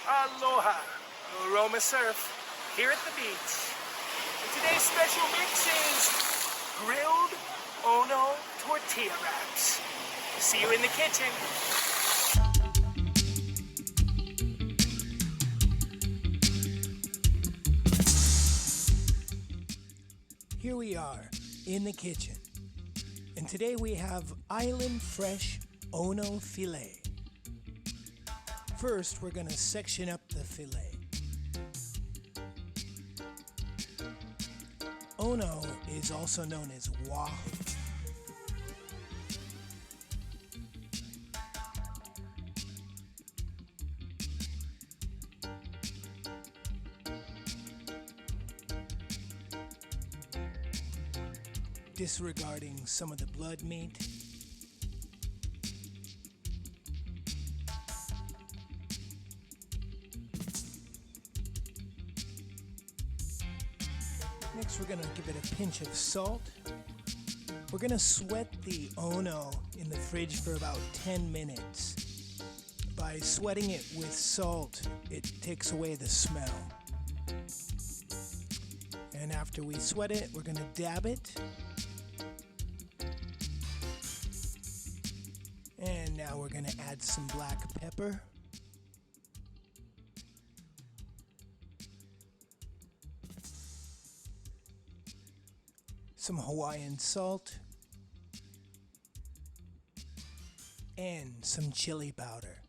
Aloha, aroma-surf, here at the beach. And today's special mix is grilled Ono tortilla wraps. See you in the kitchen. Here we are in the kitchen, and today we have island fresh Ono filet. First, we're going to section up the filet. Ono is also known as WAHOO. Disregarding some of the blood meat. Next, we're going to give it a pinch of salt. We're going to sweat the Ono in the fridge for about 10 minutes. By sweating it with salt, it takes away the smell. And after we sweat it, we're going to dab it. And now we're going to add some black pepper. Some Hawaiian salt. And some chili powder.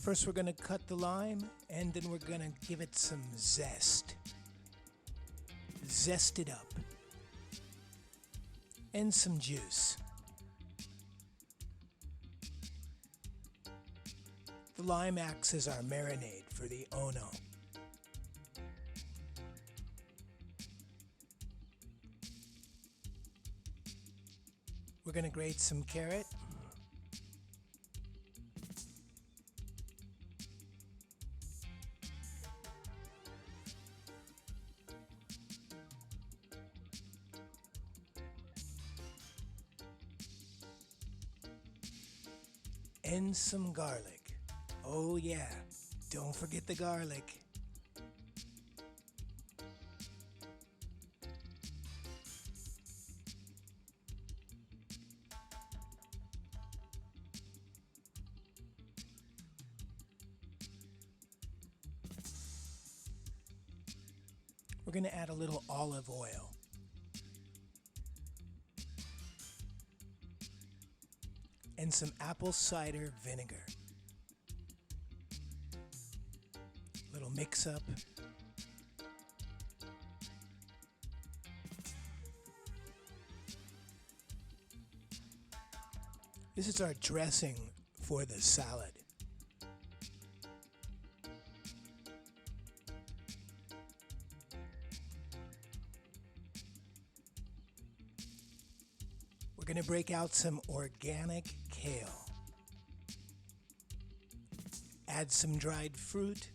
First we're going to cut the lime, and then we're going to give it some zest. Zest it up. And some juice. The lime acts as our marinade for the Ono. We're going to grate some carrot. And some garlic. Oh yeah, don't forget the garlic. We're going to add a little olive oil. And some apple cider vinegar. Little mix up. This is our dressing for the salad. We're going to break out some organic kale. Add some dried fruit.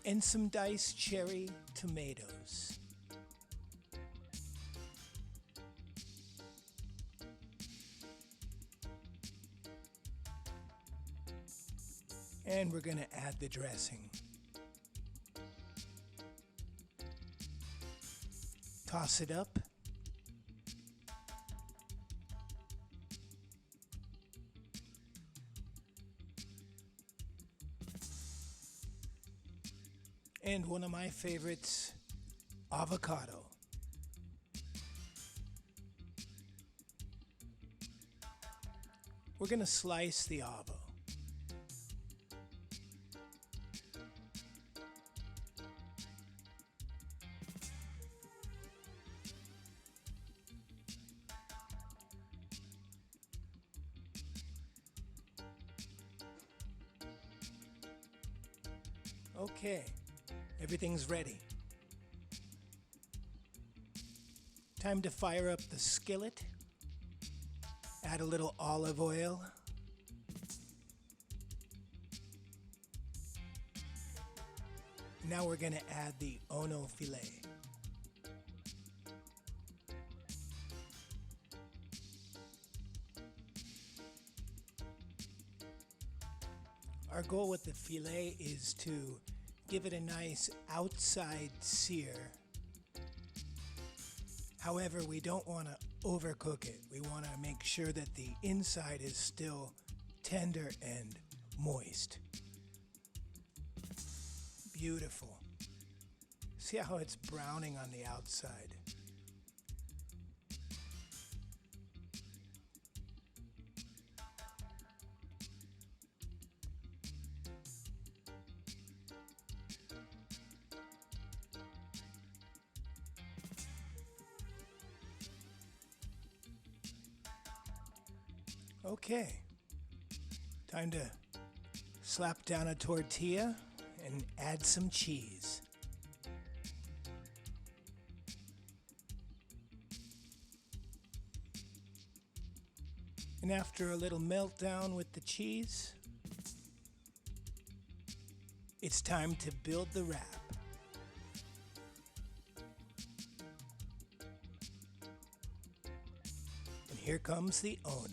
And some diced cherry tomatoes. And we're going to add the dressing. Toss it up. And one of my favorites, avocado. We're going to slice the avo. Okay, everything's ready. Time to fire up the skillet. Add a little olive oil. Now we're going to add the Ono filet. Our goal with the filet is to give it a nice outside sear. However, we don't want to overcook it. We want to make sure that the inside is still tender and moist. Beautiful. See how it's browning on the outside. Okay, time to slap down a tortilla and add some cheese. And after a little meltdown with the cheese, it's time to build the wrap. And here comes the Ono.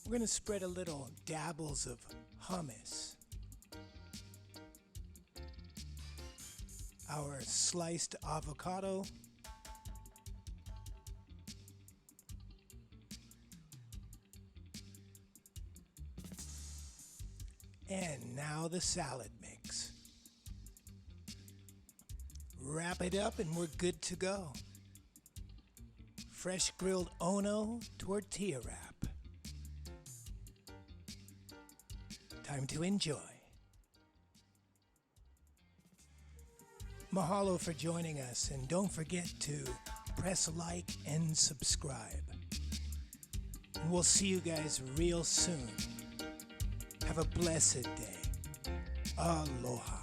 We're going to spread a little dabbles of hummus, our sliced avocado, and now the salad mix. Wrap it up and we're good to go. Fresh grilled Ono tortilla wrap. Time to enjoy. Mahalo for joining us, and don't forget to press like and subscribe. And we'll see you guys real soon. Have a blessed day. Aloha.